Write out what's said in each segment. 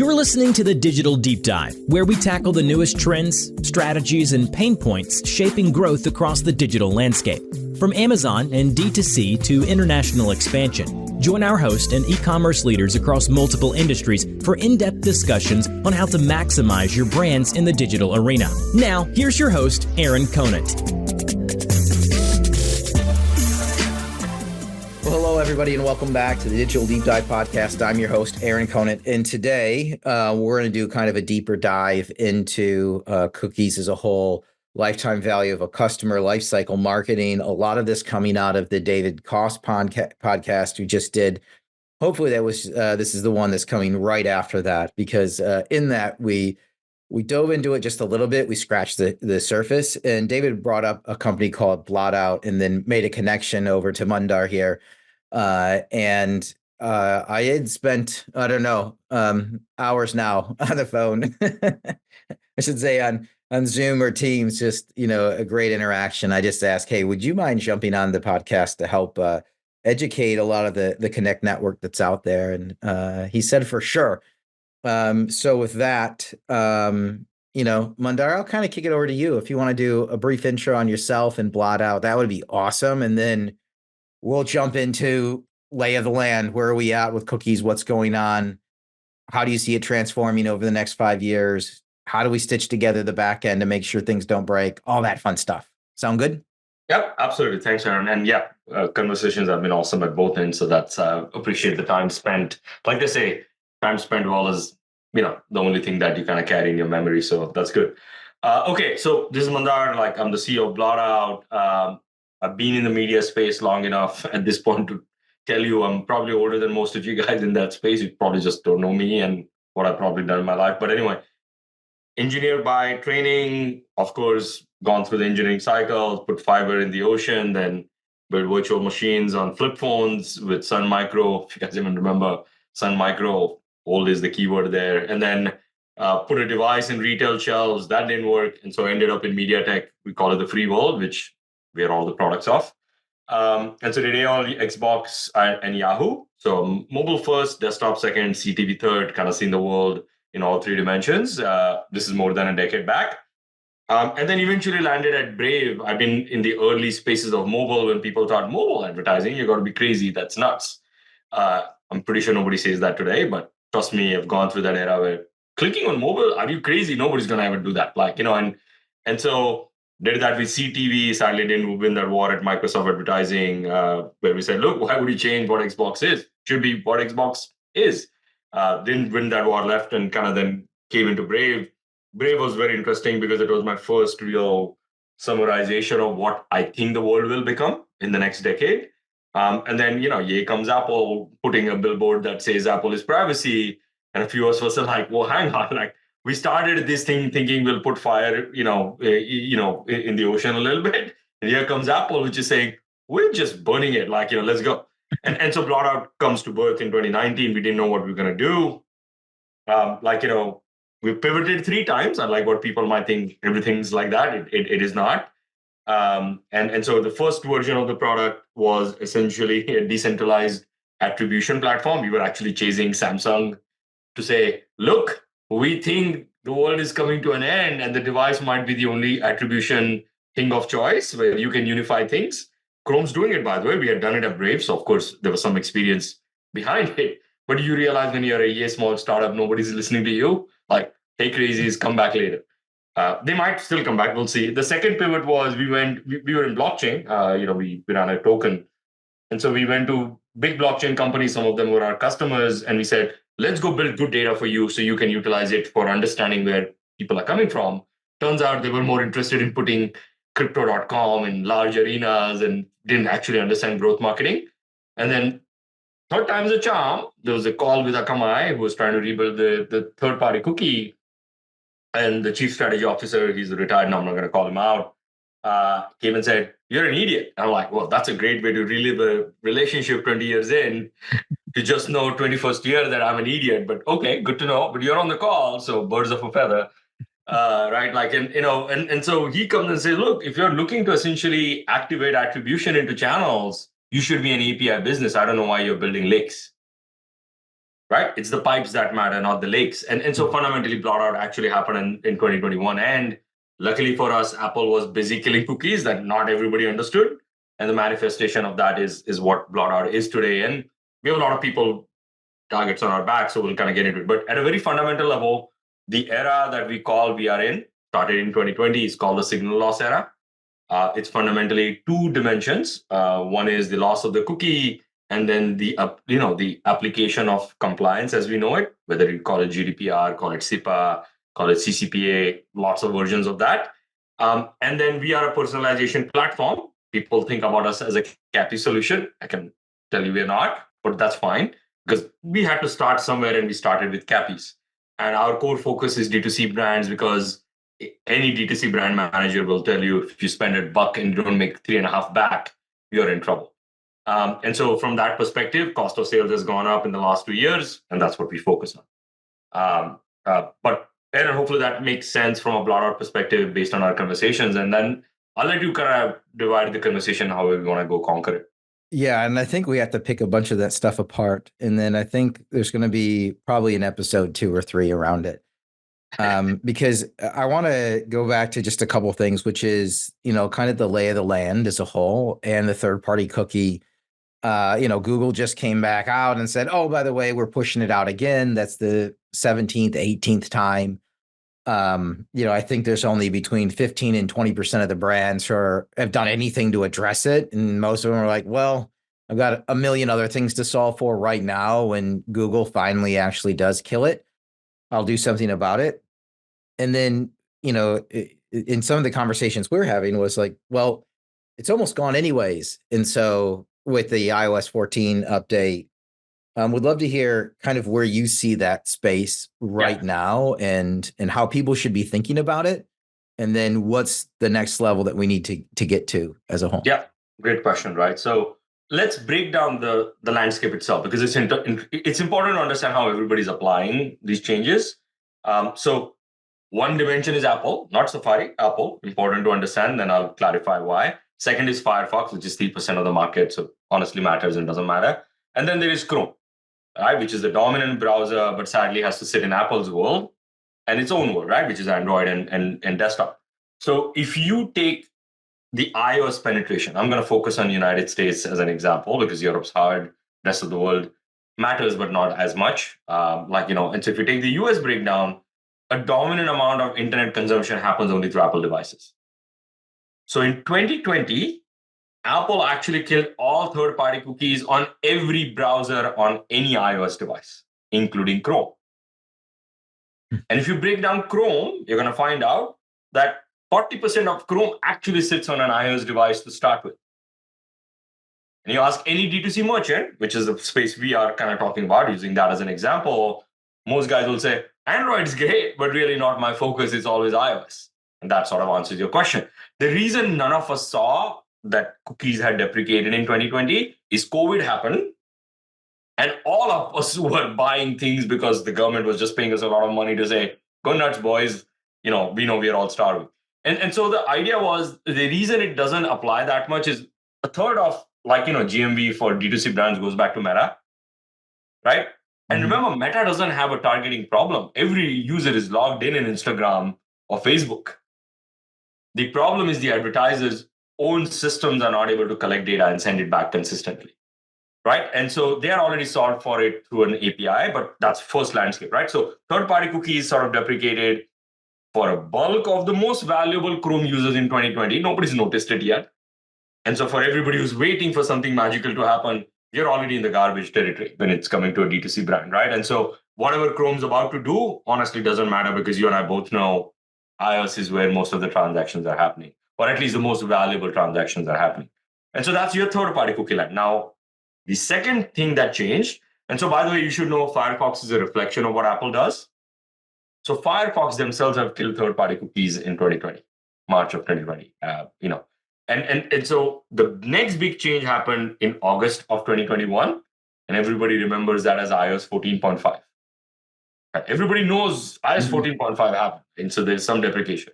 You're listening to the Digital Deep Dive, where we tackle the newest trends, strategies, and pain points shaping growth across the digital landscape. From Amazon and D2C to international expansion, join our host and e-commerce leaders across multiple industries for in-depth discussions on how to maximize your brands in the digital arena. Now, here's your host, Aaron Conant. Well, hello, everybody, and welcome back to the Digital Deep Dive podcast. I'm your host, Aaron Conant, and today we're going to do kind of a deeper dive into cookies as a whole, lifetime value of a customer, lifecycle marketing. A lot of this coming out of the David Koss podcast we just did. Hopefully, this is the one that's coming right after that, because in that we dove into it just a little bit. We scratched the surface, and David brought up a company called Blotout and then made a connection over to Mandar here. And I had spent, hours now on the phone, I should say on Zoom or Teams, just, a great interaction. I just asked, hey, would you mind jumping on the podcast to help educate a lot of the Connect network that's out there? And he said, for sure. So with that, Mandar, I'll kind of kick it over to you. If you want to do a brief intro on yourself and Blotout, that would be awesome. And then we'll jump into lay of the land. Where are we at with cookies? What's going on? How do you see it transforming over the next 5 years? How do we stitch together the back end to make sure things don't break? All that fun stuff. Sound good? Yep, absolutely. Thanks, Aaron. And conversations have been awesome at both ends. So that's appreciate the time spent. Like they say, time spent well is, the only thing that you kind of carry in your memory. So that's good. Okay, so this is Mandar. I'm the CEO of Blotout. I've been in the media space long enough at this point to tell you I'm probably older than most of you guys in that space. You probably just don't know me and what I've probably done in my life. But anyway, engineer by training, of course, gone through the engineering cycle, put fiber in the ocean, then build virtual machines on flip phones with Sun Micro. If you guys even remember Sun Micro, old is the keyword there. And then put a device in retail shelves. That didn't work. And so I ended up in media tech. We call it the free world, which we are all the products of. And so today all Xbox and Yahoo. So mobile first, desktop second, CTV third, kind of seen the world in all three dimensions. This is more than a decade back. And then eventually landed at Brave. I've been in the early spaces of mobile when people thought mobile advertising, you got to be crazy. That's nuts. I'm pretty sure nobody says that today, but trust me, I've gone through that era where clicking on mobile, are you crazy? Nobody's going to ever do that. And so did that with CTV, sadly didn't win that war at Microsoft Advertising, where we said, look, why would you change what Xbox is? Should be what Xbox is. Didn't win that war, left, and kind of then came into Brave. Brave was very interesting because it was my first real summarization of what I think the world will become in the next decade. And then, yay comes Apple putting a billboard that says Apple is privacy. And a few of us are like, well, hang on, we started this thing thinking we'll put fire, in the ocean a little bit. And here comes Apple, which is saying, we're just burning it. Let's go. And so Blotout comes to birth in 2019. We didn't know what we were going to do. We pivoted 3 times. Unlike what people might think, everything's like that. It is not. And so the first version of the product was essentially a decentralized attribution platform. We were actually chasing Samsung to say, look, we think the world is coming to an end and the device might be the only attribution thing of choice where you can unify things. Chrome's doing it, by the way. We had done it at Brave. So, of course, there was some experience behind it. But you realize when you're a small startup, nobody's listening to you. Hey, crazies, come back later. They might still come back. We'll see. The second pivot was we were in blockchain. We ran a token. And so we went to big blockchain companies. Some of them were our customers. And we said, let's go build good data for you so you can utilize it for understanding where people are coming from. Turns out they were more interested in putting crypto.com in large arenas and didn't actually understand growth marketing. And then third time's a charm. There was a call with Akamai, who was trying to rebuild the third-party cookie. And the chief strategy officer, he's retired now, I'm not going to call him out, came and said, you're an idiot. And I'm like, well, that's a great way to relive a relationship 20 years in, to just know 21st year that I'm an idiot. But okay, good to know. But you're on the call, so birds of a feather. Right? And so he comes and says, look, if you're looking to essentially activate attribution into channels, you should be an API business. I don't know why you're building lakes. right? It's the pipes that matter, not the lakes. And so fundamentally, Blotout actually happened in 2021. And luckily for us, Apple was busy killing cookies that not everybody understood. And the manifestation of that is what Blotout is today. And we have a lot of people targets on our back, so we'll kind of get into it. But at a very fundamental level, the era that we are in, started in 2020, is called the signal loss era. It's fundamentally two dimensions. One is the loss of the cookie, and then the application of compliance as we know it, whether you call it GDPR, call it SIPA, call it CCPA, lots of versions of that. And then we are a personalization platform. People think about us as a CAPI solution. I can tell you we're not, but that's fine because we had to start somewhere and we started with CAPIs. And our core focus is D2C brands because any D2C brand manager will tell you if you spend $1 and you don't make 3.5 back, you're in trouble. And so from that perspective, cost of sales has gone up in the last 2 years, and that's what we focus on. But Aaron, hopefully that makes sense from a Blotout perspective based on our conversations. And then I'll let you kind of divide the conversation however we want to go conquer it. Yeah, and I think we have to pick a bunch of that stuff apart. And then I think there's going to be probably an episode 2 or 3 around it. Because I want to go back to just a couple of things, which is, kind of the lay of the land as a whole and the third-party cookie. Google just came back out and said, oh, by the way, we're pushing it out again. That's the 17th, 18th time. I think there's only between 15 and 20% of the brands who have done anything to address it. And most of them are like, well, I've got a million other things to solve for right now. When Google finally actually does kill it, I'll do something about it. And then, in some of the conversations we're having was like, well, it's almost gone anyways. And so with the iOS 14 update, would love to hear kind of where you see that space right now and how people should be thinking about it. And then what's the next level that we need to get to as a whole? Yeah, great question, right? So let's break down the landscape itself because it's important to understand how everybody's applying these changes. So one dimension is Apple, not Safari, Apple. Important to understand, then I'll clarify why. Second is Firefox, which is 3% of the market, so honestly matters and doesn't matter. And then there is Chrome, right, which is the dominant browser, but sadly has to sit in Apple's world and its own world, right, which is Android and desktop. So if you take the iOS penetration, I'm going to focus on United States as an example because Europe's hard, rest of the world matters, but not as much. And so if you take the US breakdown, a dominant amount of internet consumption happens only through Apple devices. So in 2020, Apple actually killed all third-party cookies on every browser on any iOS device, including Chrome. And if you break down Chrome, you're going to find out that 40% of Chrome actually sits on an iOS device to start with. And you ask any D2C merchant, which is the space we are kind of talking about, using that as an example, most guys will say, Android is great, but really not my focus. It's always iOS. And that sort of answers your question. The reason none of us saw that cookies had deprecated in 2020 is COVID happened. And all of us were buying things because the government was just paying us a lot of money to say, go nuts, boys. We know we are all starving. And so the idea was the reason it doesn't apply that much is a third of GMV for D2C brands goes back to Meta, right? And remember, Meta doesn't have a targeting problem. Every user is logged in Instagram or Facebook. The problem is the advertisers' own systems are not able to collect data and send it back consistently, right? And so they are already solved for it through an API, but that's first landscape, right? So third-party cookies sort of deprecated for a bulk of the most valuable Chrome users in 2020. Nobody's noticed it yet. And so for everybody who's waiting for something magical to happen, you're already in the garbage territory when it's coming to a D2C brand, right? And so whatever Chrome's about to do, honestly, doesn't matter because you and I both know iOS is where most of the transactions are happening, or at least the most valuable transactions are happening. And so that's your third-party cookie land. Now, the second thing that changed, and so by the way, you should know Firefox is a reflection of what Apple does. So Firefox themselves have killed third-party cookies in 2020, March of 2020, And so the next big change happened in August of 2021, and everybody remembers that as iOS 14.5. Everybody knows iOS 14.5 happened, and so there's some deprecation.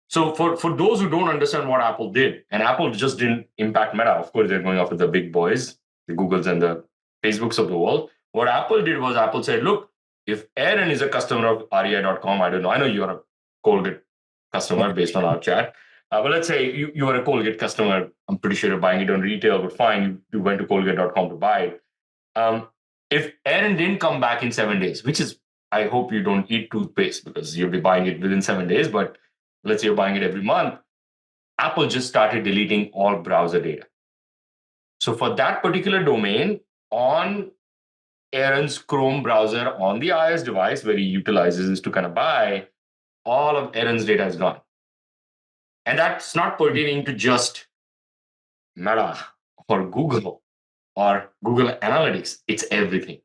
So for those who don't understand what Apple did, and Apple just didn't impact Meta, of course, they're going after the big boys, the Googles and the Facebooks of the world, What Apple did was Apple said, look, if Aaron is a customer of rei.com, I don't know. I know you're a Colgate customer based on our chat. But let's say you are a Colgate customer. I'm pretty sure you're buying it on retail, but fine, you went to Colgate.com to buy it. If Aaron didn't come back in 7 days, which is, I hope you don't eat toothpaste because you'll be buying it within 7 days, but let's say you're buying it every month, Apple just started deleting all browser data. So for that particular domain on Aaron's Chrome browser on the iOS device where he utilizes this to kind of buy, all of Aaron's data is gone. And that's not pertaining to just Meta or Google or Google Analytics. It's everything.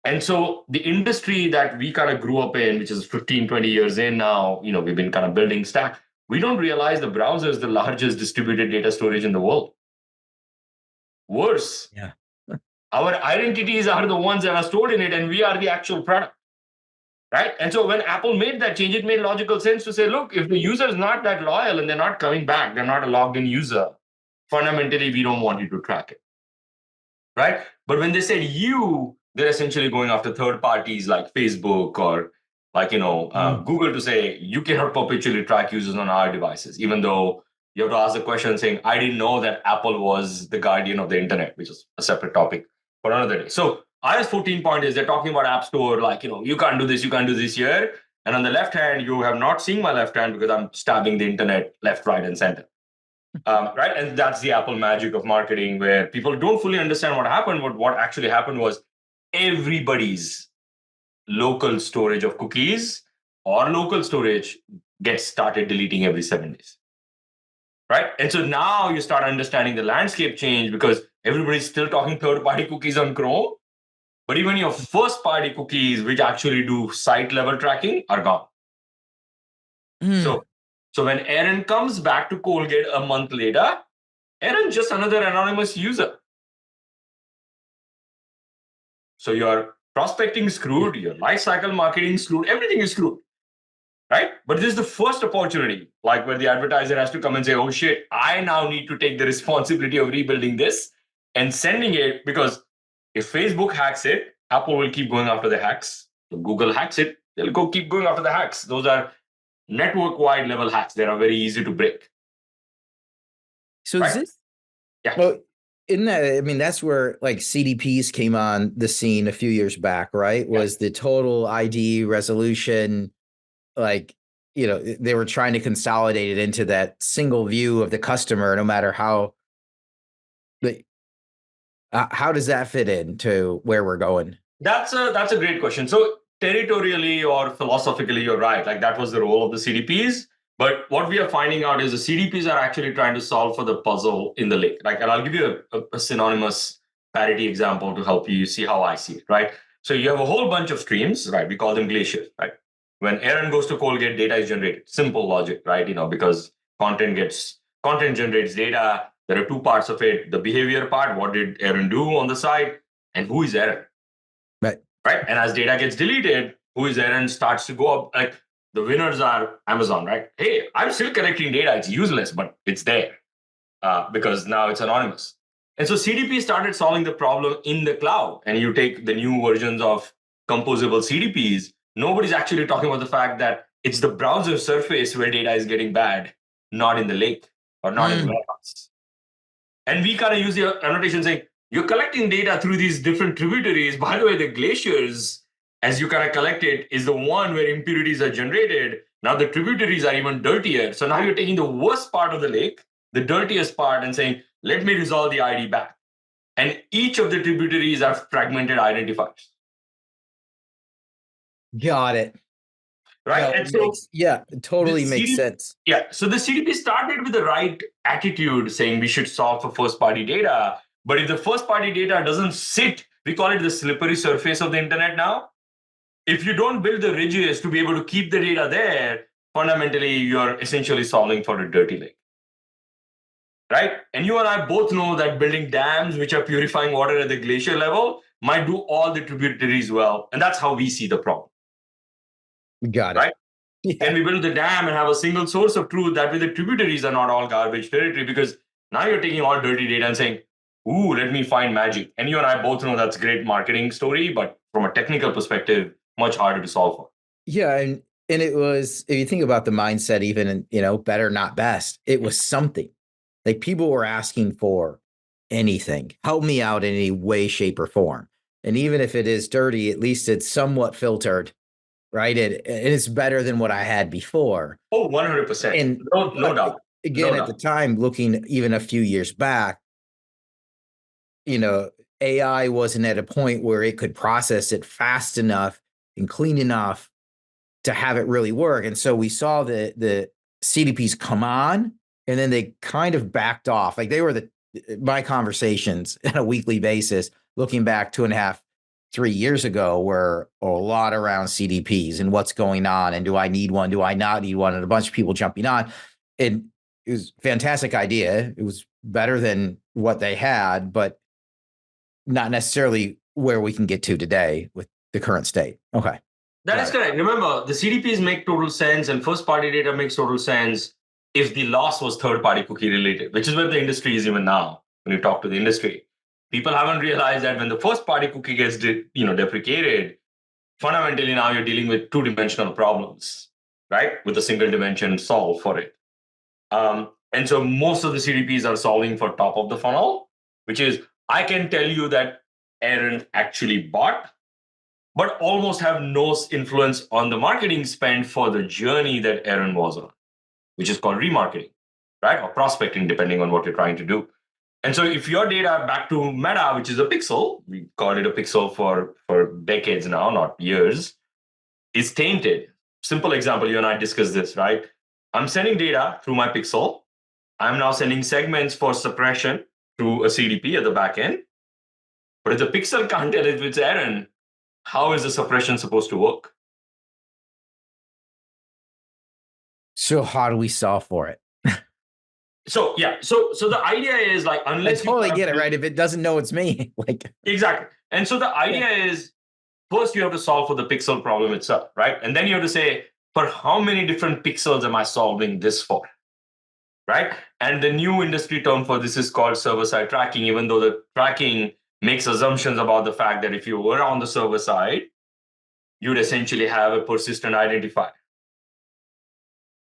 And so the industry that we kind of grew up in, which is 15, 20 years in now, we've been kind of building stack. We don't realize the browser is the largest distributed data storage in the world. Worse, Yeah. Our identities are the ones that are stored in it, and we are the actual product, right? And so when Apple made that change, it made logical sense to say, look, if the user is not that loyal and they're not coming back, they're not a logged in user, fundamentally, we don't want you to track it, right? But when they said they're essentially going after third parties like Facebook or like, Google to say, you cannot perpetually track users on our devices, even though you have to ask the question saying, I didn't know that Apple was the guardian of the internet, which is a separate topic for another day. So iOS 14 point is they're talking about App Store, like, you can't do this, you can't do this here. And on the left hand, you have not seen my left hand because I'm stabbing the internet left, right, and center. Right? And that's the Apple magic of marketing where people don't fully understand what happened. But what actually happened was everybody's local storage of cookies or local storage gets started deleting every 7 days. Right? And so now you start understanding the landscape change because everybody's still talking third-party cookies on Chrome. But even your first-party cookies, which actually do site-level tracking, are gone. So when Aaron comes back to Colgate a month later, Aaron's just another anonymous user. So your prospecting is screwed, your lifecycle marketing is screwed, everything is screwed. Right? But this is the first opportunity, like where the advertiser has to come and say, oh shit, I now need to take the responsibility of rebuilding this and sending it, because if Facebook hacks it, Apple will keep going after the hacks. If Google hacks it, they'll keep going after the hacks. Those are network-wide level hacks. They are very easy to break. So right? is this? Yeah. Well, isn't that, I mean, that's where like CDPs came on the scene a few years back, right? Yeah. Was the total ID resolution, like, they were trying to consolidate it into that single view of the customer, no matter how does that fit into where we're going? That's a great question. So territorially or philosophically, you're right. Like that was the role of the CDPs. But what we are finding out is the CDPs are actually trying to solve for the puzzle in the lake. Like, and I'll give you a synonymous parity example to help you see how I see it, right? So you have a whole bunch of streams, right? We call them glaciers, right? When Aaron goes to Colgate, data is generated. Simple logic, right? Because content generates data. There are two parts of it. The behavior part, what did Aaron do on the side? And who is Aaron? Right. And as data gets deleted, who is Aaron starts to go up. Like the winners are Amazon, right? Hey, I'm still collecting data. It's useless, but it's there because now it's anonymous. And so CDP started solving the problem in the cloud. And you take the new versions of composable CDPs, nobody's actually talking about the fact that it's the browser surface where data is getting bad, not in the lake or not in the warehouse. And we kind of use the annotation saying, you're collecting data through these different tributaries. By the way, the glaciers, as you kind of collect it, is the one where impurities are generated. Now the tributaries are even dirtier. So now you're taking the worst part of the lake, the dirtiest part, and saying, let me resolve the ID back. And each of the tributaries are fragmented identifiers. Got it. Right. No, and so it totally makes sense. Yeah. So the CDP started with the right attitude saying we should solve for first party data. But if the first party data doesn't sit, we call it the slippery surface of the internet now. If you don't build the ridges to be able to keep the data there, fundamentally, you're essentially solving for a dirty lake. Right? And you and I both know that building dams, which are purifying water at the glacier level, might do all the tributaries well. And that's how we see the problem. Got it. Right? Yeah. Can we build the dam and have a single source of truth that way the tributaries are not all garbage territory? Because now you're taking all dirty data and saying, let me find magic. And you and I both know that's a great marketing story, but from a technical perspective, much harder to solve for. Yeah, and it was, if you think about the mindset, even in, better, not best, it was something. Like people were asking for anything. Help me out in any way, shape, or form. And even if it is dirty, at least it's somewhat filtered, right? And it's better than what I had before. Oh, 100%. And No doubt. Again, No at doubt. the time, looking even a few years back, AI wasn't at a point where it could process it fast enough and clean enough to have it really work. And so we saw the CDPs come on, and then they kind of backed off. Like they were my conversations on a weekly basis, looking back 2.5, 3 years ago, were a lot around CDPs and what's going on. And do I need one? Do I not need one? And a bunch of people jumping on. And it was a fantastic idea. It was better than what they had, but not necessarily where we can get to today with the current state. Okay. That is correct. Remember, the CDPs make total sense and first-party data makes total sense if the loss was third-party cookie related, which is where the industry is even now. When you talk to the industry, people haven't realized that when the first-party cookie gets deprecated, fundamentally now you're dealing with two-dimensional problems, right? With a single dimension solve for it. And so most of the CDPs are solving for top of the funnel, which is I can tell you that Aaron actually bought, but almost have no influence on the marketing spend for the journey that Aaron was on, which is called remarketing, right? Or prospecting, depending on what you're trying to do. And so if your data back to Meta, which is a pixel, we called it a pixel for decades now, not years, is tainted. Simple example, you and I discussed this, right? I'm sending data through my pixel. I'm now sending segments for suppression through a CDP at the back end. But if the pixel can't tell if it's Aaron, how is the suppression supposed to work? So how do we solve for it? So the idea is like, unless I totally get it, right? If it doesn't know it's me, like exactly. And so the idea is first you have to solve for the pixel problem itself, right? And then you have to say, for how many different pixels am I solving this for? Right? And the new industry term for this is called server-side tracking, even though the tracking makes assumptions about the fact that if you were on the server side, you'd essentially have a persistent identifier,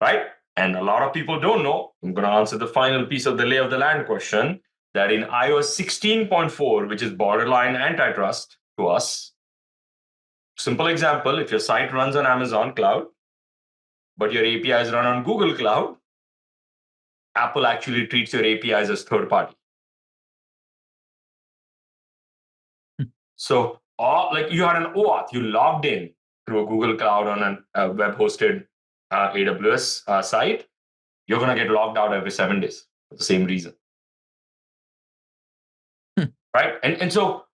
right? And a lot of people don't know. I'm going to answer the final piece of the lay of the land question, that in iOS 16.4, which is borderline antitrust to us, simple example, if your site runs on Amazon cloud, but your APIs run on Google cloud, Apple actually treats your APIs as third party. So, like you had an OAuth, you logged in through a Google Cloud on a web-hosted AWS site, you're going to get logged out every 7 days for the same reason. Right? And so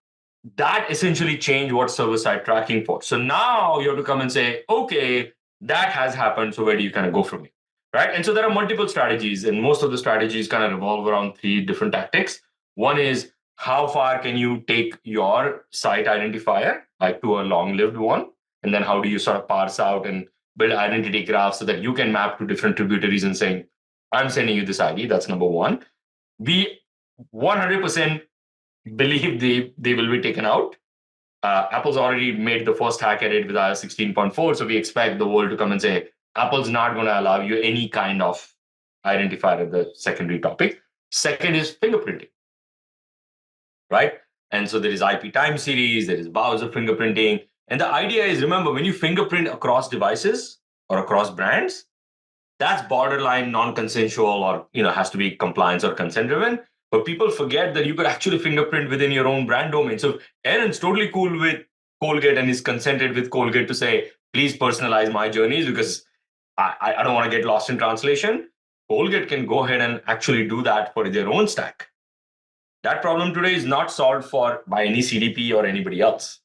that essentially changed what server-side tracking for. So now you have to come and say, okay, that has happened. So where do you kind of go from here? Right? And so there are multiple strategies, and most of the strategies kind of revolve around 3 different tactics. One is, how far can you take your site identifier, like to a long-lived one? And then how do you sort of parse out and build identity graphs so that you can map to different tributaries and saying, I'm sending you this ID. That's number one. We 100% believe they will be taken out. Apple's already made the first hack at it with iOS 16.4. So we expect the world to come and say, Apple's not going to allow you any kind of identifier at the secondary topic. Second is fingerprinting, right? And so there is IP time series, there is browser fingerprinting. And the idea is, remember, when you fingerprint across devices or across brands, that's borderline non-consensual, or has to be compliance or consent driven. But people forget that you could actually fingerprint within your own brand domain. So Aaron's totally cool with Colgate and is consented with Colgate to say, please personalize my journeys because I don't want to get lost in translation. Colgate can go ahead and actually do that for their own stack. That problem today is not solved for by any CDP or anybody else.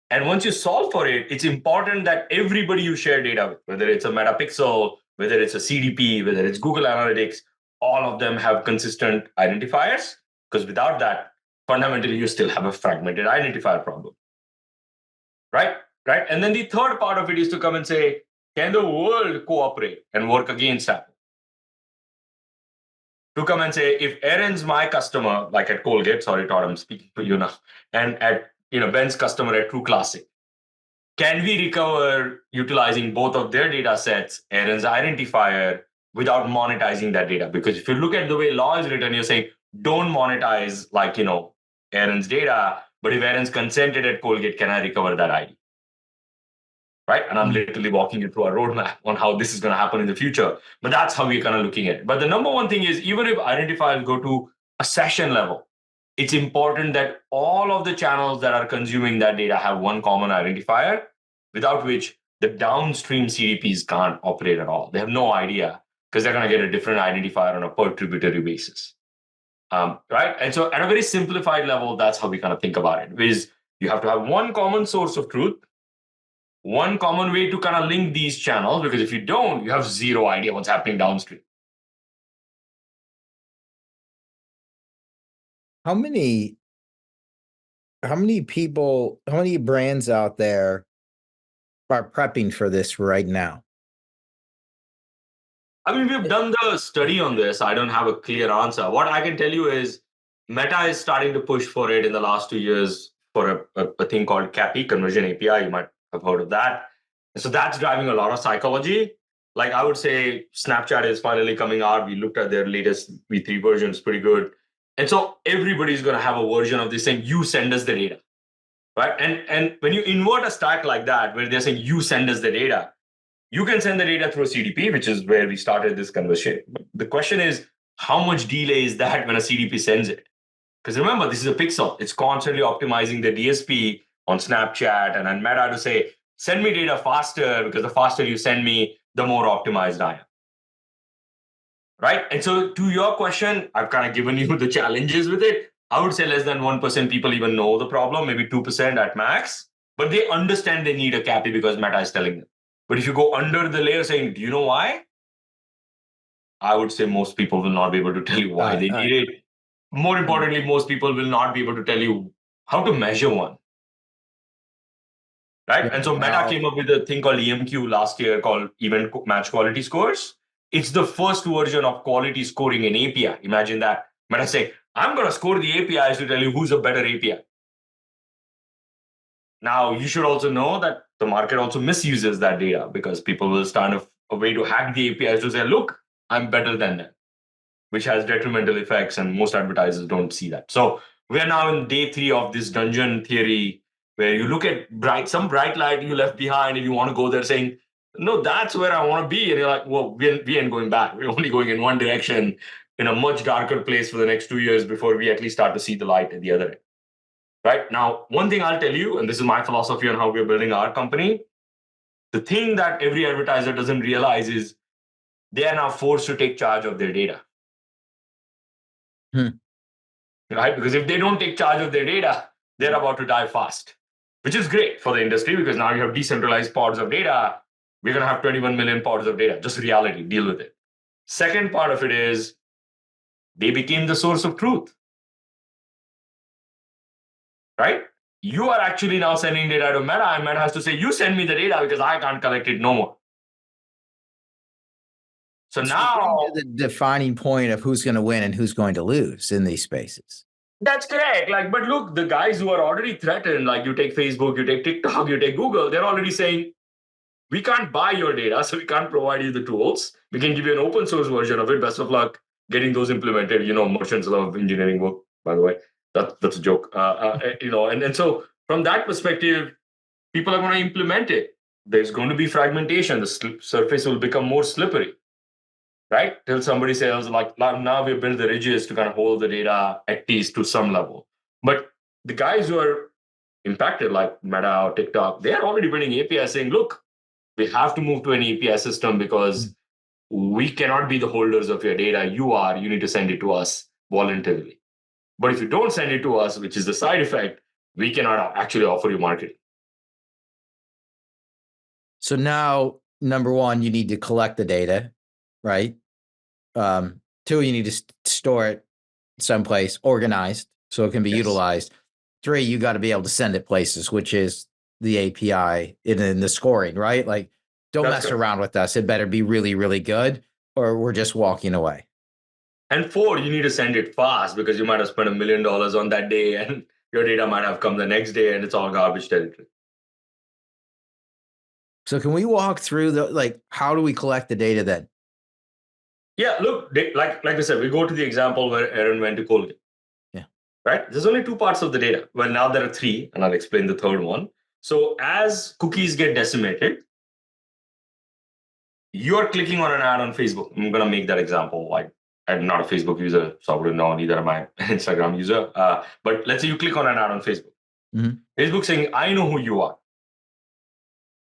And once you solve for it, it's important that everybody you share data with, whether it's a Metapixel, whether it's a CDP, whether it's Google Analytics, all of them have consistent identifiers, because without that, fundamentally, you still have a fragmented identifier problem. Right? And then the third part of it is to come and say, can the world cooperate and work against Apple? to come and say, if Aaron's my customer, like at Colgate, sorry, Todd, I'm speaking to you now, and at Ben's customer at True Classic, can we recover utilizing both of their data sets, Aaron's identifier, without monetizing that data? Because if you look at the way law is written, you're saying don't monetize Aaron's data, but if Aaron's consented at Colgate, can I recover that ID? Right? And I'm literally walking you through a roadmap on how this is going to happen in the future. But that's how we're kind of looking at it. But the number one thing is, even if identifiers go to a session level, it's important that all of the channels that are consuming that data have one common identifier, without which the downstream CDPs can't operate at all. They have no idea, because they're going to get a different identifier on a per tributary basis. Right? And so at a very simplified level, that's how we kind of think about it, is you have to have one common source of truth, one common way to kind of link these channels, because if you don't, you have zero idea what's happening downstream. How many people, how many brands out there are prepping for this right now? I mean, we've done the study on this. I don't have a clear answer. What I can tell you is Meta is starting to push for it in the last 2 years for a thing called CAPI, Conversion API. You might have heard of that. So that's driving a lot of psychology. Like I would say Snapchat is finally coming out. We looked at their latest V3 version, it's pretty good. And so everybody's going to have a version of this saying, you send us the data, right? And when you invert a stack like that, where they're saying, you send us the data, you can send the data through a CDP, which is where we started this conversation. But the question is, how much delay is that when a CDP sends it? Because remember, this is a pixel. It's constantly optimizing the DSP on Snapchat and on Meta to say, send me data faster, because the faster you send me, the more optimized I am. Right? And so to your question, I've kind of given you the challenges with it. I would say less than 1% people even know the problem, maybe 2% at max, but they understand they need a CAPI because Meta is telling them. But if you go under the layer saying, do you know why? I would say most people will not be able to tell you why they need it. More importantly, most people will not be able to tell you how to measure one. Right? And so Meta came up with a thing called EMQ last year called Event Match Quality Scores. It's the first version of quality scoring in API. Imagine that. Meta say, I'm going to score the APIs to tell you who's a better API. Now, you should also know that the market also misuses that data, because people will start a way to hack the APIs to say, look, I'm better than them, which has detrimental effects, and most advertisers don't see that. So we are now in day 3 of this dungeon theory, where you look at some bright light you left behind and you want to go there saying, no, that's where I want to be. And you're like, well, we ain't going back. We're only going in one direction in a much darker place for the next 2 years before we at least start to see the light at the other end. Right? Now, one thing I'll tell you, and this is my philosophy on how we're building our company, the thing that every advertiser doesn't realize is they are now forced to take charge of their data. Right? Because if they don't take charge of their data, they're about to die fast, which is great for the industry, because now you have decentralized pods of data. We're going to have 21 million pods of data. Just reality, deal with it. Second part of it is they became the source of truth. Right? You are actually now sending data to Meta, and Meta has to say, you send me the data because I can't collect it no more. So now the defining point of who's going to win and who's going to lose in these spaces. That's correct. But look, the guys who are already threatened, like you take Facebook, you take TikTok, you take Google, they're already saying, we can't buy your data, so we can't provide you the tools. We can give you an open source version of it. Best of luck getting those implemented. Merchants love engineering work, by the way. That's a joke. And so from that perspective, people are going to implement it. There's going to be fragmentation. The surface will become more slippery, right? Till somebody says, like, now we build the ridges to kind of hold the data at least to some level. But the guys who are impacted, like Meta or TikTok, they're already building APIs saying, look, we have to move to an API system because we cannot be the holders of your data. You need to send it to us voluntarily. But if you don't send it to us, which is the side effect, we cannot actually offer you marketing. So now, number one, you need to collect the data, right? 2, you need to store it someplace organized so it can be utilized. 3, you got to be able to send it places, which is the API in the scoring, right? Like, don't mess around with us. It better be really, really good, or we're just walking away. And 4, you need to send it fast because you might have spent $1 million on that day and your data might have come the next day and it's all garbage territory. So can we walk through how do we collect the data then? Yeah, look, like I said, we go to the example where Aaron went to Colgate. Yeah. Right? There's only 2 parts of the data. Well, now there are 3, and I'll explain the third one. So as cookies get decimated, you're clicking on an ad on Facebook. I'm going to make that example. Like, I'm not a Facebook user, so I wouldn't know, neither am I an Instagram user. But let's say you click on an ad on Facebook. Mm-hmm. Facebook saying, I know who you are.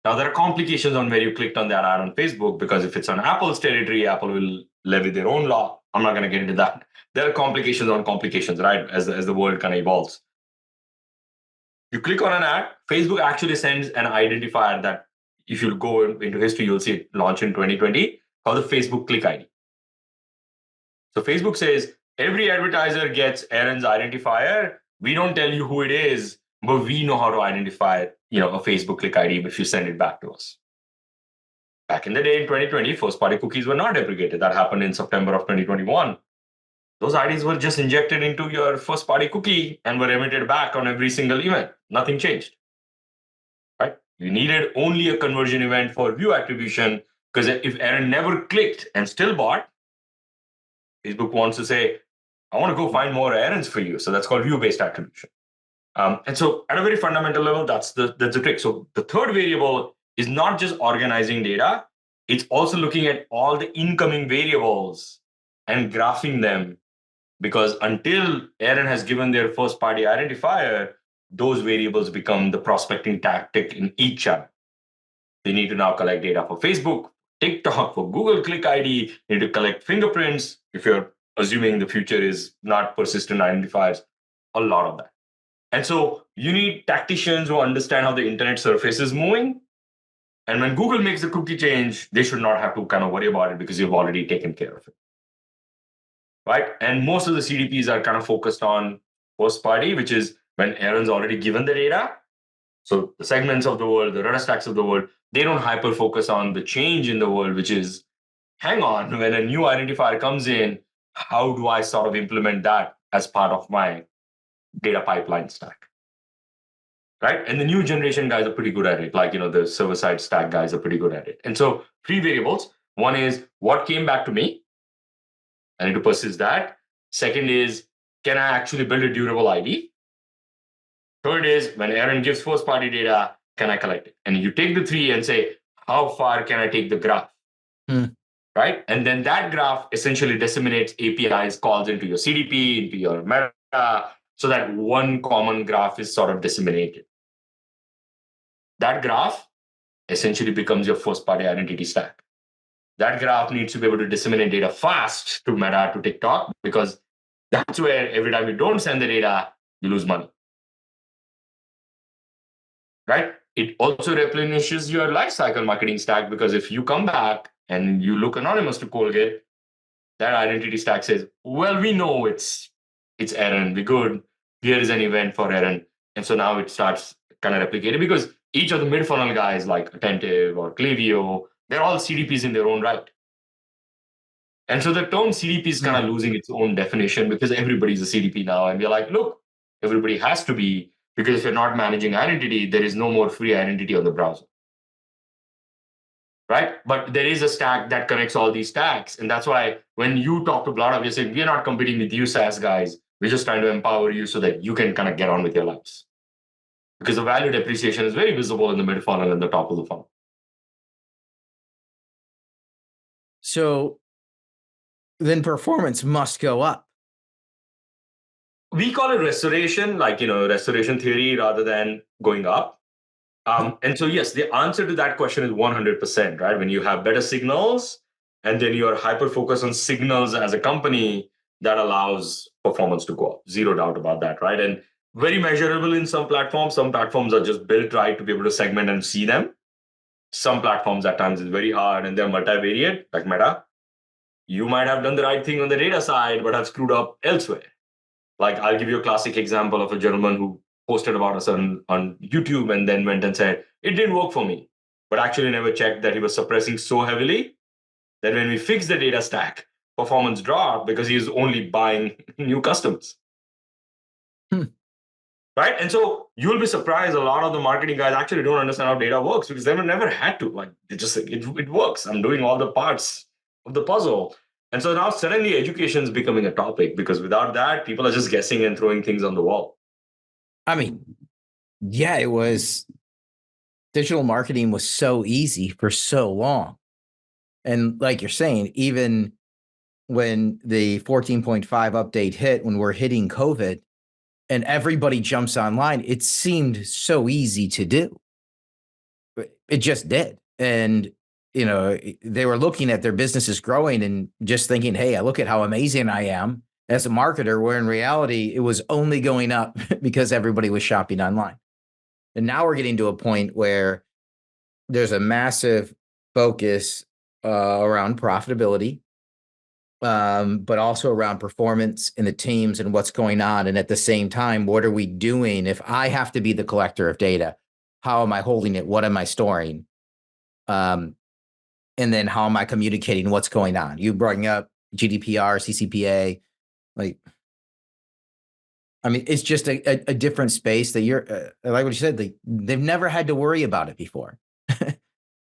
Now, there are complications on where you clicked on that ad on Facebook, because if it's on Apple's territory, Apple will levy their own law. I'm not going to get into that. There are complications on complications, right? As the world kind of evolves. You click on an ad, Facebook actually sends an identifier that, if you go into history, you'll see it launch in 2020, called the Facebook Click ID. So Facebook says, every advertiser gets Aaron's identifier. We don't tell you who it is, but we know how to identify, a Facebook Click ID if you send it back to us. Back in the day in 2020, first-party cookies were not deprecated. That happened in September of 2021. Those IDs were just injected into your first-party cookie and were emitted back on every single event. Nothing changed. Right? You needed only a conversion event for view attribution, because if Aaron never clicked and still bought, Facebook wants to say, I want to go find more errands for you. So that's called view-based attribution. And so at a very fundamental level, that's the trick. So the third variable is not just organizing data. It's also looking at all the incoming variables and graphing them, because until Aaron has given their first-party identifier, those variables become the prospecting tactic in each channel. They need to now collect data for Facebook, TikTok, for Google Click ID, need to collect fingerprints, if you're assuming the future is not persistent identifiers, a lot of that. And so you need tacticians who understand how the internet surface is moving. And when Google makes the cookie change, they should not have to kind of worry about it, because you've already taken care of it. Right? And most of the CDPs are kind of focused on first party, which is when Aaron's already given the data. So the segments of the world, the Rudderstacks of the world, they don't hyper focus on the change in the world, which is, hang on, when a new identifier comes in, how do I sort of implement that as part of my data pipeline stack? Right? And the new generation guys are pretty good at it. Like, the server-side stack guys are pretty good at it. And so 3 variables. One is what came back to me. I need to persist that. Second is, can I actually build a durable ID? Third is, when Aaron gives first-party data, can I collect it? And you take the 3 and say, how far can I take the graph? Right? And then that graph essentially disseminates APIs, calls into your CDP, into your meta, so that one common graph is sort of disseminated. That graph essentially becomes your first-party identity stack. That graph needs to be able to disseminate data fast to Meta, to TikTok, because that's where every time you don't send the data, you lose money. Right? It also replenishes your lifecycle marketing stack, because if you come back and you look anonymous to Colgate, that identity stack says, well, we know it's Aaron. We're good. Here is an event for Aaron. And so now it starts kind of replicating, because each of the mid-funnel guys like Attentive or Klaviyo, they're all CDPs in their own right. And so the term CDP is kind of losing its own definition, because everybody's a CDP now. And we're like, look, everybody has to be, because if you're not managing identity, there is no more free identity on the browser. Right? But there is a stack that connects all these stacks. And that's why when you talk to Blotout, you're saying, we're not competing with you SaaS guys. We're just trying to empower you so that you can kind of get on with your lives. Because the value depreciation is very visible in the mid funnel and the top of the funnel. So then performance must go up. We call it restoration, like, restoration theory rather than going up. And so, yes, the answer to that question is 100%, right? When you have better signals and then you're hyper-focused on signals as a company, that allows performance to go up. Zero doubt about that, right? And very measurable in some platforms. Some platforms are just built right to be able to segment and see them. Some platforms at times is very hard and they're multivariate, like Meta. You might have done the right thing on the data side, but have screwed up elsewhere. Like, I'll give you a classic example of a gentleman who posted about us on YouTube and then went and said, it didn't work for me, but actually never checked that he was suppressing so heavily that when we fixed the data stack performance drop because he's only buying new customers. Right? And so you'll be surprised a lot of the marketing guys actually don't understand how data works because they've never had to. Like, it works. I'm doing all the parts of the puzzle. And so now suddenly education is becoming a topic because without that, people are just guessing and throwing things on the wall. I mean, yeah, it was digital marketing was so easy for so long. And like you're saying, even when the 14.5 update hit, when we're hitting COVID and everybody jumps online, it seemed so easy to do. It just did. And, you know, they were looking at their businesses growing and just thinking, hey, I look at how amazing I am as a marketer, where in reality, it was only going up because everybody was shopping online. And now we're getting to a point where there's a massive focus around profitability, but also around performance in the teams and what's going on. And at the same time, what are we doing? If I have to be the collector of data, how am I holding it? What am I storing? And then how am I communicating what's going on? You brought up GDPR, CCPA, like, I mean, it's just a different space that you're, like what you said, they've never had to worry about it before.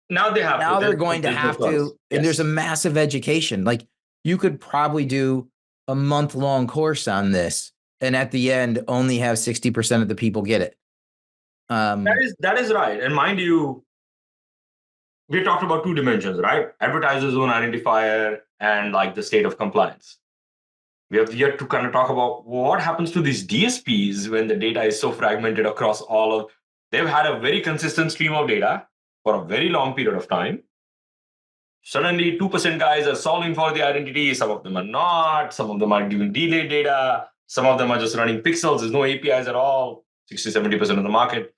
Now they have now to. they're going to have to, and there's a massive education. Like, you could probably do a month-long course on this, and at the end, only have 60% of the people get it. That is right. And mind you, we talked about two dimensions, right? Advertiser zone identifier and like the state of compliance. We have yet to kind of talk about what happens to these DSPs when the data is so fragmented across all of. They've had a very consistent stream of data for a very long period of time. Suddenly, 2% guys are solving for the identity. Some of them are not. Some of them are giving delayed data. Some of them are just running pixels. There's no APIs at all. 60, 70% of the market.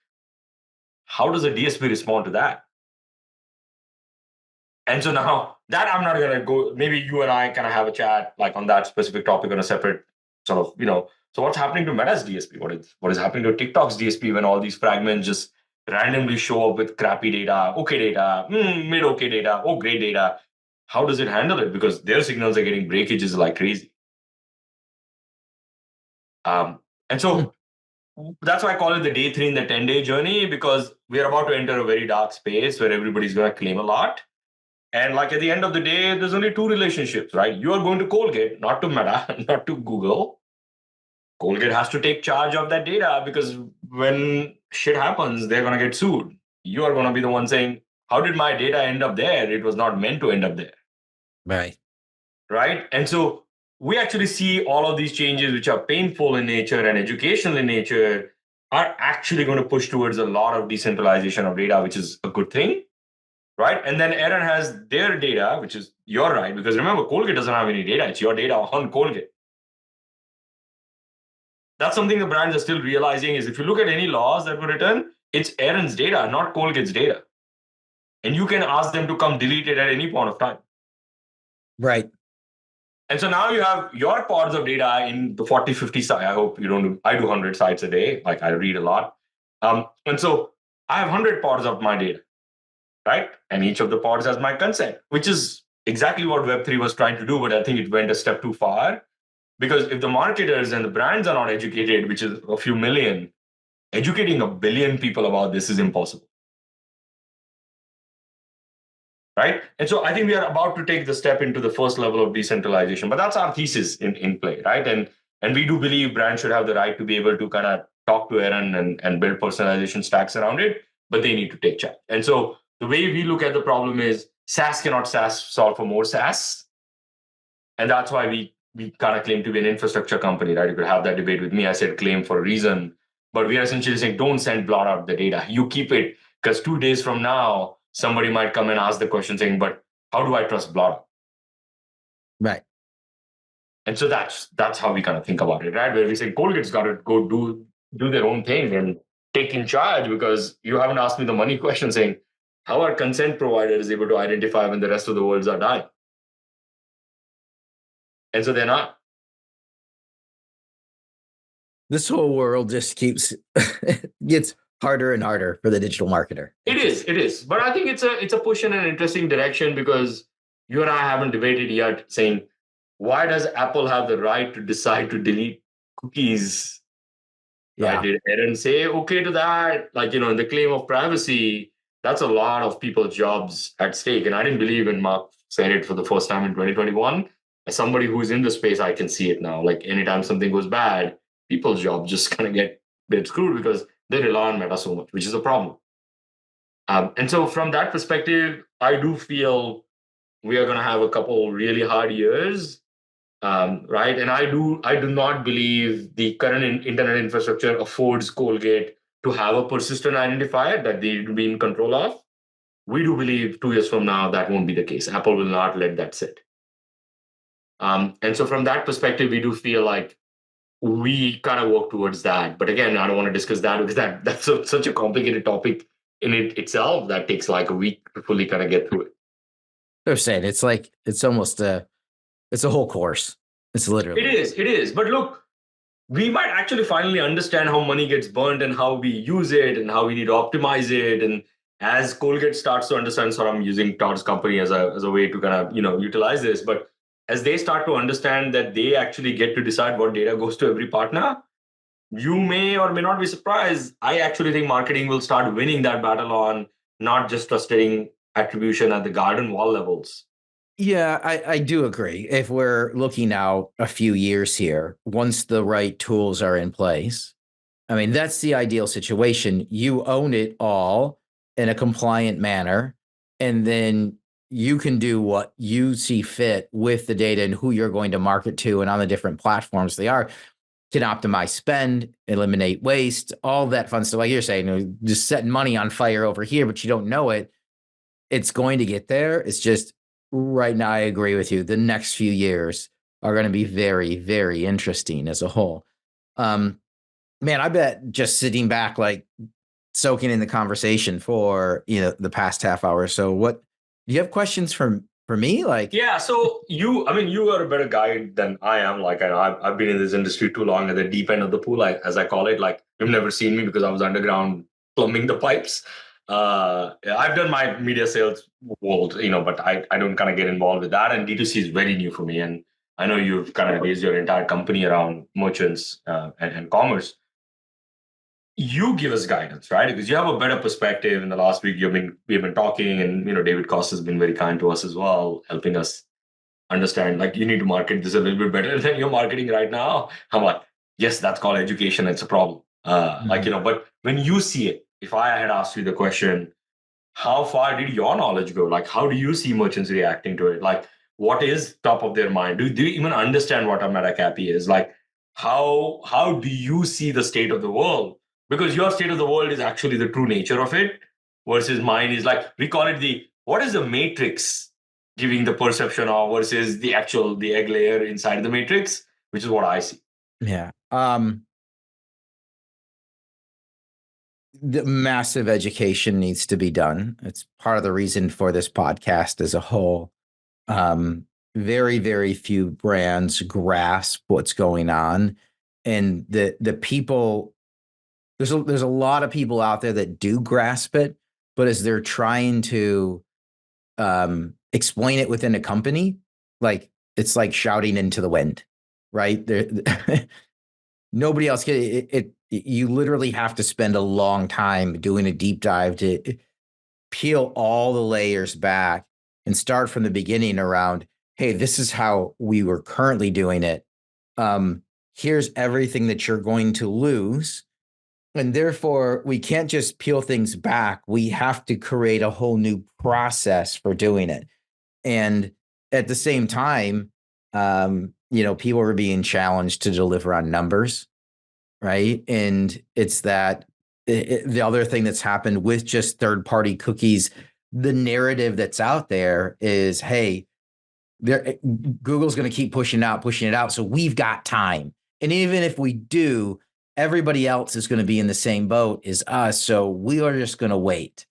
How does a DSP respond to that? And so now that I'm not going to go, maybe you and I kind of have a chat like on that specific topic on a separate sort of, so what's happening to Meta's DSP? What is happening to TikTok's DSP when all these fragments just randomly show up with crappy data, okay data, mid-okay data, oh, great data? How does it handle it? Because their signals are getting breakages like crazy. And so that's why I call it the day 3 in the 10-day journey, because we're about to enter a very dark space where everybody's going to claim a lot. And like at the end of the day, there's only 2 relationships, right? You are going to Colgate, not to Meta, not to Google. Colgate has to take charge of that data because when shit happens, they're going to get sued. You are going to be the one saying, how did my data end up there? It was not meant to end up there. Right. Right. And so we actually see all of these changes, which are painful in nature and educational in nature, are actually going to push towards a lot of decentralization of data, which is a good thing. Right. And then Aaron has their data, which is your right. Because remember, Colgate doesn't have any data. It's your data on Colgate. That's something the brands are still realizing is if you look at any laws that were written, it's Aaron's data, not Colgate's data. And you can ask them to come delete it at any point of time. Right. And so now you have your pods of data in the 40, 50 sites. I hope you don't do, I do 100 sites a day. Like I read a lot. And so I have 100 pods of my data, right? And each of the pods has my consent, which is exactly what Web3 was trying to do. But I think it went a step too far. Because if the marketers and the brands are not educated, which is a few million, educating a billion people about this is impossible. Right? And so I think we are about to take the step into the first level of decentralization, but that's our thesis in play, right? And we do believe brands should have the right to be able to kind of talk to Aaron and build personalization stacks around it, but they need to take charge. And so the way we look at the problem is SaaS cannot solve for more SaaS. And that's why we kind of claim to be an infrastructure company, right? You could have that debate with me. I said claim for a reason, but we are essentially saying don't send Blotout the data. You keep it because 2 days from now, somebody might come and ask the question saying, but how do I trust Blotout? Right. And so that's how we kind of think about it, right? Where we say Colgate's got to go do their own thing and take in charge because you haven't asked me the money question saying, how are consent providers able to identify when the rest of the worlds are dying? And so they're not. This whole world just gets harder and harder for the digital marketer. It is. But I think it's a push in an interesting direction because you and I haven't debated yet saying why does Apple have the right to decide to delete cookies? Right? Yeah. Did Aaron say okay to that? Like, in the claim of privacy, that's a lot of people's jobs at stake. And I didn't believe when Mark said it for the first time in 2021. As somebody who's in the space, I can see it now. Like, anytime something goes bad, people's jobs just kind of get screwed because they rely on Meta so much, which is a problem. And so from that perspective, I do feel we are going to have a couple really hard years, right? And I do not believe the current internet infrastructure affords Colgate to have a persistent identifier that they will be in control of. We do believe 2 years from now that won't be the case. Apple will not let that sit. And so from that perspective, we do feel like we kind of work towards that. But again, I don't want to discuss that because that's such a complicated topic in it itself that takes like a week to fully kind of get through it. They're saying it's like, it's almost it's a whole course. It's literally. It is. But look, we might actually finally understand how money gets burned and how we use it and how we need to optimize it. And as Colgate starts to understand, so I'm using Todd's company as a way to kind of, utilize this. But as they start to understand that they actually get to decide what data goes to every partner, you may or may not be surprised. I actually think marketing will start winning that battle on not just trusting attribution at the garden wall levels. Yeah, I do agree. If we're looking out a few years here, once the right tools are in place, I mean, that's the ideal situation. You own it all in a compliant manner, and then you can do what you see fit with the data and who you're going to market to and on the different platforms they are. Can optimize spend, eliminate waste, all that fun stuff. Like you're saying, just setting money on fire over here, but you don't know it. It's going to get there. It's just right now, I agree with you. The next few years are going to be very, very interesting as a whole. Man, I bet just sitting back, like soaking in the conversation for, the past half hour. So do you have questions for me? Like, Yeah, so you are a better guide than I am. Like, I've been in this industry too long at the deep end of the pool, as I call it. Like, you've never seen me because I was underground plumbing the pipes. I've done my media sales world, but I don't kind of get involved with that. And D2C is very new for me. And I know you've kind of based your entire company around merchants and commerce. You give us guidance, right? Because you have a better perspective. In the last week, we've been talking, and David Cost has been very kind to us as well, helping us understand, like, you need to market this a little bit better than you're marketing right now. I'm like, yes, that's called education. It's a problem. But when you see it, if I had asked you the question, how far did your knowledge go? Like, how do you see merchants reacting to it? Like, what is top of their mind? Do you even understand what a meta copy is? Like, how do you see the state of the world? Because your state of the world is actually the true nature of it, versus mine is, like, we call it what is the matrix giving the perception of versus the egg layer inside the matrix, which is what I see. yeah. The massive education needs to be done. It's part of the reason for this podcast as a whole. Very, very few brands grasp what's going on, and the people. There's a lot of people out there that do grasp it, but as they're trying to explain it within a company, like it's like shouting into the wind, right? There, nobody else can. You literally have to spend a long time doing a deep dive to peel all the layers back and start from the beginning around, hey, this is how we were currently doing it. Here's everything that you're going to lose. And therefore, we can't just peel things back. We have to create a whole new process for doing it. And at the same time, people are being challenged to deliver on numbers, right? And it's that the other thing that's happened with just third-party cookies, the narrative that's out there is, hey, Google's going to keep pushing it out. So we've got time. And even if we do, everybody else is going to be in the same boat as us. So we are just going to wait.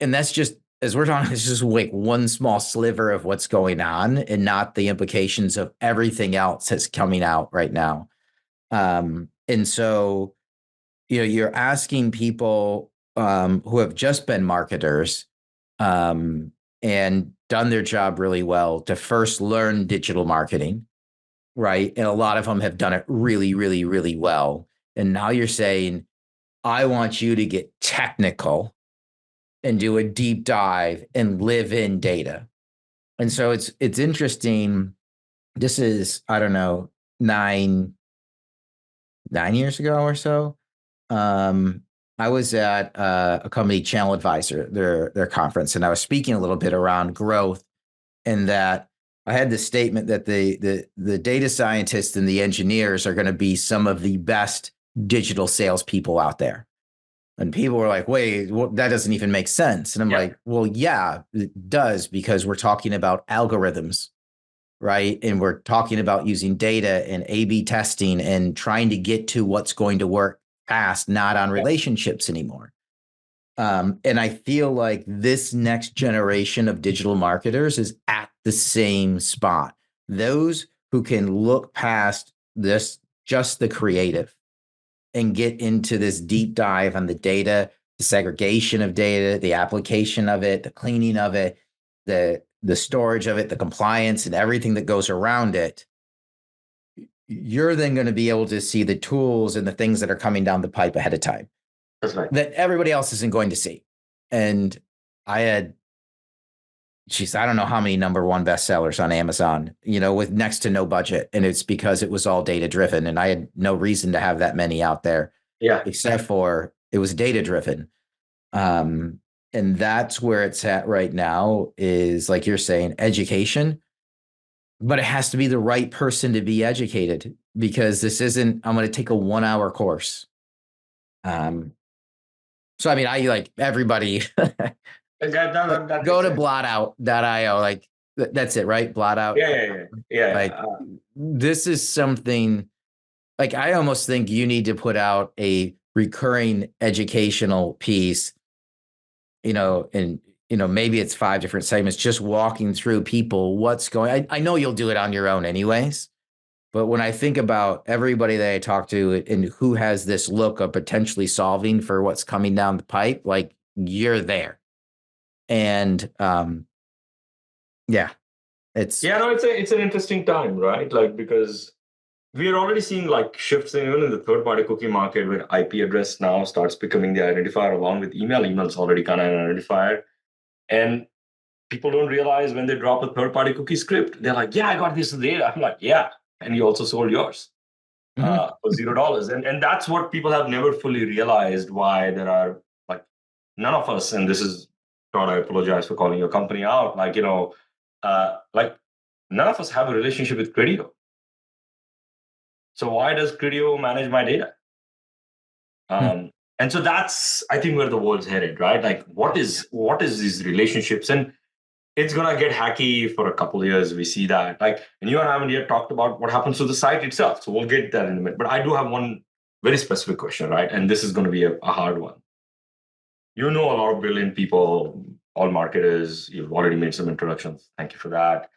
And that's just, as we're talking, it's just like one small sliver of what's going on and not the implications of everything else that's coming out right now. And so, you're asking people who have just been marketers, and done their job really well to first learn digital marketing, right? And a lot of them have done it really, really, really well. And now you're saying, I want you to get technical and do a deep dive and live in data. And so it's interesting. This is, I don't know, nine years ago or so. I was at a company, Channel Advisor, their conference, and I was speaking a little bit around growth, and that I had this statement that the data scientists and the engineers are going to be some of the best digital salespeople out there. And people were like, wait, well, that doesn't even make sense. And I'm like, well, yeah, it does, because we're talking about algorithms, right? And we're talking about using data and A/B testing and trying to get to what's going to work fast, not on relationships anymore. And I feel like this next generation of digital marketers is at the same spot. Those who can look past this, just the creative, and get into this deep dive on the data, the segregation of data, the application of it, the cleaning of it, the storage of it, the compliance, and everything that goes around it. You're then going to be able to see the tools and the things that are coming down the pipe ahead of time. That's right. That everybody else isn't going to see. And I had, I don't know how many #1 bestsellers on Amazon, with next to no budget. And it's because it was all data driven. And I had no reason to have that many out there. Yeah. Except for it was data driven. And that's where it's at right now, is like you're saying, education. But it has to be the right person to be educated, because this isn't, I'm going to take a 1-hour course. So, I mean, I like everybody go to blotout.io. Like that's it, right? Blotout. Yeah. Like this is something, like, I almost think you need to put out a recurring educational piece, and maybe it's 5 different segments, just walking through people, what's going, I know you'll do it on your own anyways. But when I think about everybody that I talk to and who has this look of potentially solving for what's coming down the pipe, like, you're there. And it's an interesting time, right? Like, because we are already seeing like shifts even in the third-party cookie market, where IP address now starts becoming the identifier along with email. Email's already kind of an identifier. And people don't realize when they drop a third-party cookie script, they're like, yeah, I got this data. I'm like, yeah. And you also sold yours for $0. And that's what people have never fully realized, why there are, like, none of us, and this is, Todd, I apologize for calling your company out, like, like, none of us have a relationship with Criteo. So why does Criteo manage my data? And so that's, I think, where the world's headed, right? Like, what is these relationships? And it's going to get hacky for a couple of years. We see that. Like, and you and I haven't yet talked about what happens to the site itself. So we'll get that in a minute. But I do have one very specific question, right? And this is going to be a hard one. A lot of brilliant people, all marketers. You've already made some introductions. Thank you for that.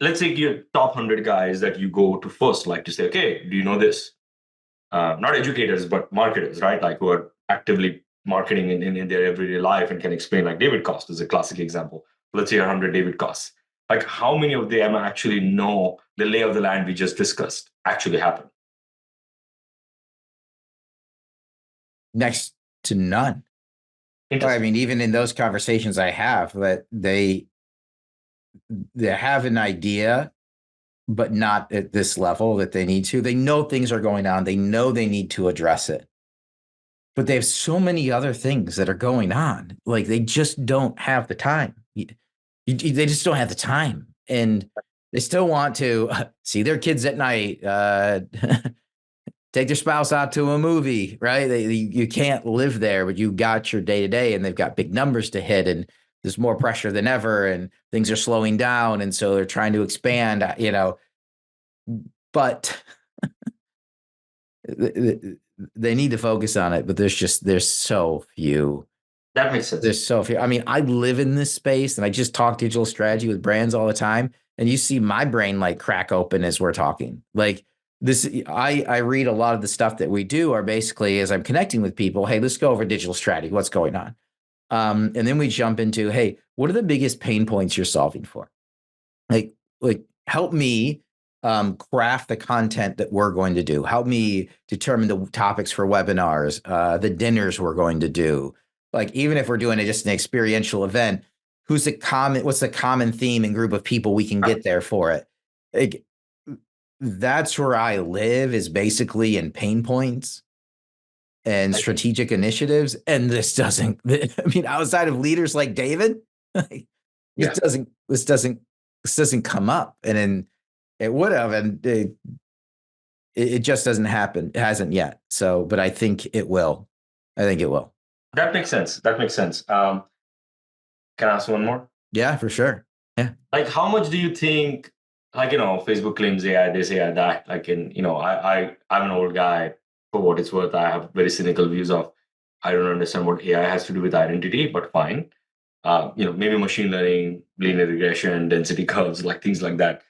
Let's say your top 100 guys that you go to first, like to say, okay, do you know this? Not educators, but marketers, right? Like, who are actively marketing in their everyday life and can explain, like David Cost is a classic example. Let's say 100 David Costs. Like, how many of them actually know the lay of the land we just discussed actually happened? Next to none. I mean, even in those conversations I have, that they have an idea, but not at this level that they need to. They know things are going on. They know they need to address it. But they have so many other things that are going on. Like, they just don't have the time. They just don't have the time. And they still want to see their kids at night, take their spouse out to a movie, right? You can't live there, but you got your day-to-day, and they've got big numbers to hit, and there's more pressure than ever, and things are slowing down. And so they're trying to expand, but they need to focus on it. But there's so few. That makes sense. There's so few. I mean, I live in this space, and I just talk digital strategy with brands all the time. And you see my brain like crack open as we're talking. Like this, I read a lot of the stuff that we do are basically, as I'm connecting with people, hey, let's go over digital strategy. What's going on? And then we jump into, hey, what are the biggest pain points you're solving for? Like, help me craft the content that we're going to do. Help me determine the topics for webinars, the dinners we're going to do. Like, even if we're doing just an experiential event, what's the common theme and group of people we can get there for it? Like, that's where I live, is basically in pain points and strategic initiatives. And this doesn't, I mean, outside of leaders like David, like, this doesn't come up. And then it would have, and it just doesn't happen. It hasn't yet. So, but I think it will. I think it will. That makes sense. Can I ask one more? Yeah, for sure. Yeah. Like, how much do you think, like, Facebook claims AI this, AI that? Like, I'm an old guy. For what it's worth, I have very cynical views of, I don't understand what AI has to do with identity, but fine. Maybe machine learning, linear regression, density curves, like things like that.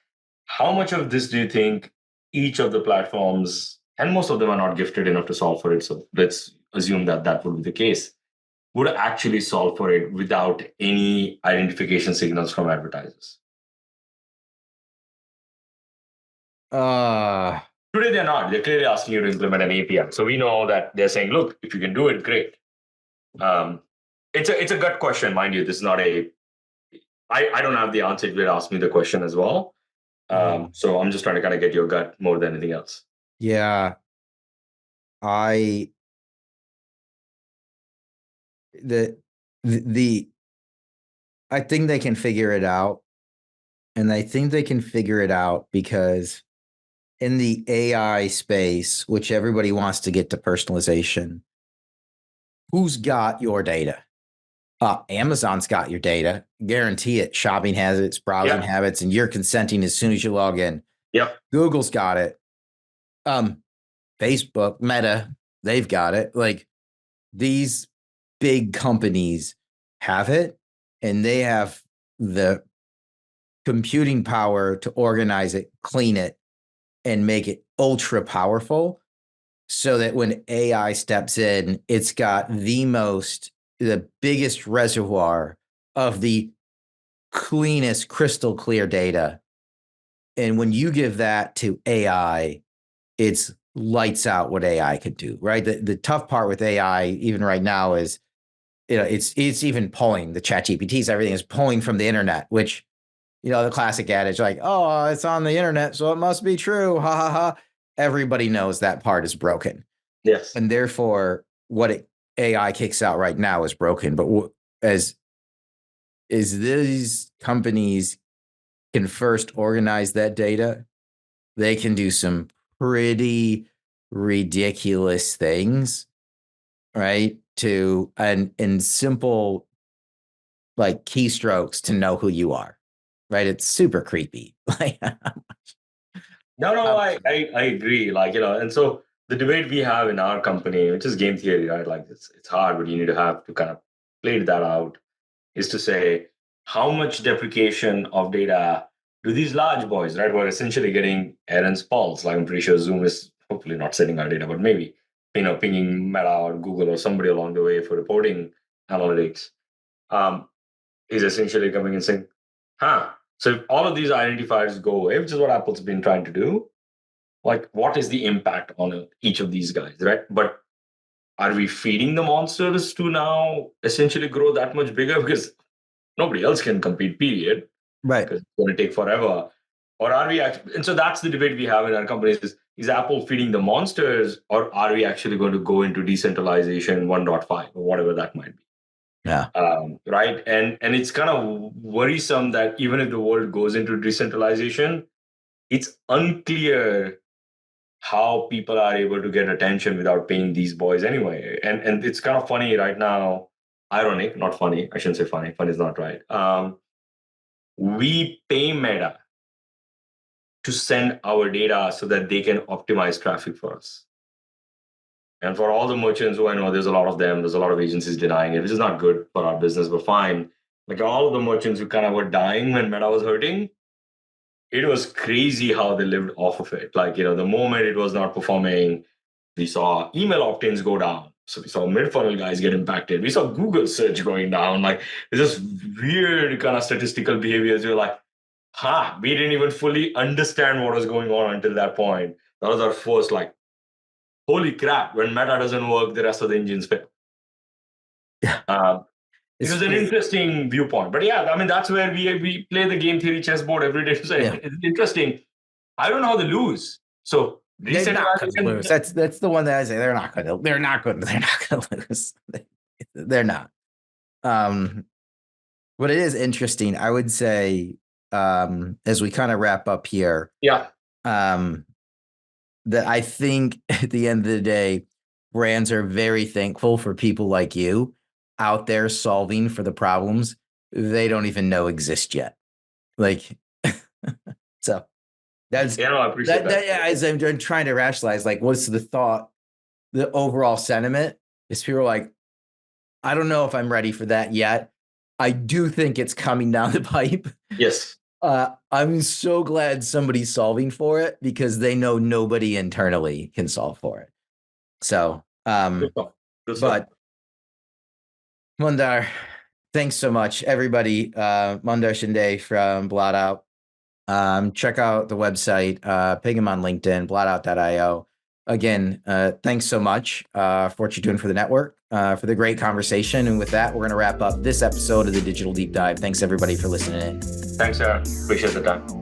How much of this do you think each of the platforms, and most of them are not gifted enough to solve for it, so let's assume that would be the case, would actually solve for it without any identification signals from advertisers? Today they're not. They're clearly asking you to implement an API. So we know that they're saying, look, if you can do it, great. It's a gut question, mind you. This is not I don't have the answer. You would ask me the question as well. So I'm just trying to kind of get your gut more than anything else. Yeah. I think they can figure it out. And I think they can figure it out because in the AI space, which everybody wants to get to personalization, who's got your data? Amazon's got your data. Guarantee it. Shopping has its browsing habits, and you're consenting as soon as you log in. Yep. Google's got it. Facebook, Meta, they've got it. Like, these big companies have it, and they have the computing power to organize it, clean it, and make it ultra powerful, so that when AI steps in, it's got the biggest reservoir of the cleanest, crystal clear data. And when you give that to AI, it's lights out what AI could do, right? The tough part with AI, even right now, is, it's even pulling the chat GPTs, everything is pulling from the internet, which, the classic adage, like, oh, it's on the internet, so it must be true. Ha ha ha. Everybody knows that part is broken. Yes. And therefore, what AI kicks out right now is broken. But as these companies can first organize that data, they can do some pretty ridiculous things, right? And simple, like, keystrokes to know who you are, right? It's super creepy. No, I agree. And so the debate we have in our company, which is game theory, right? Like, it's hard, but you need to have to kind of play that out, is to say, how much deprecation of data do these large boys, right, who are essentially getting Aaron's pulse? Like, I'm pretty sure Zoom is hopefully not sending our data, but maybe, pinging Meta or Google or somebody along the way for reporting analytics, is essentially coming and saying, so if all of these identifiers go away, which is what Apple's been trying to do, like, what is the impact on each of these guys, right? But are we feeding the monsters to now essentially grow that much bigger? Because nobody else can compete, period. Right. Because it's going to take forever. Or are we actually, and so that's the debate we have in our companies, is Apple feeding the monsters, or are we actually going to go into decentralization 1.5 or whatever that might be? Yeah. Right. And it's kind of worrisome that even if the world goes into decentralization, it's unclear how people are able to get attention without paying these boys anyway. And it's kind of funny right now, ironic, not funny. I shouldn't say funny. Fun is not right. We pay Meta to send our data so that they can optimize traffic for us. And for all the merchants who I know, there's a lot of them, there's a lot of agencies denying it, which is not good for our business, but fine. Like, all of the merchants who kind of were dying when Meta was hurting, it was crazy how they lived off of it. Like, the moment it was not performing, we saw email opt-ins go down. So we saw mid-funnel guys get impacted. We saw Google search going down. Like there's just weird kind of statistical behaviors. You're like, we didn't even fully understand what was going on until that point. That was our first like, holy crap, when Meta doesn't work, the rest of the engines fail. Yeah. It was an interesting viewpoint. But yeah, I mean, that's where we play the game theory chessboard every day to say, it's interesting. I don't know how they lose. So they're not going to lose. That's the one that I say they're not going to lose. They're not. But it is interesting. I would say, as we kind of wrap up here, that I think at the end of the day, brands are very thankful for people like you out there solving for the problems they don't even know exist yet. Like, so that's, I appreciate that. As I'm trying to rationalize, like, what's the thought, the overall sentiment is people are like, I don't know if I'm ready for that yet. I do think it's coming down the pipe. Yes. I'm so glad somebody's solving for it because they know nobody internally can solve for it. So, but Mandar, thanks so much, everybody. Mandar Shinde from Blotout. Check out the website, ping him on LinkedIn, blotout.io. Again, thanks so much for what you're doing for the network, for the great conversation. And with that, we're going to wrap up this episode of the Digital Deep Dive. Thanks, everybody, for listening in. Thanks, Aaron. Appreciate the time.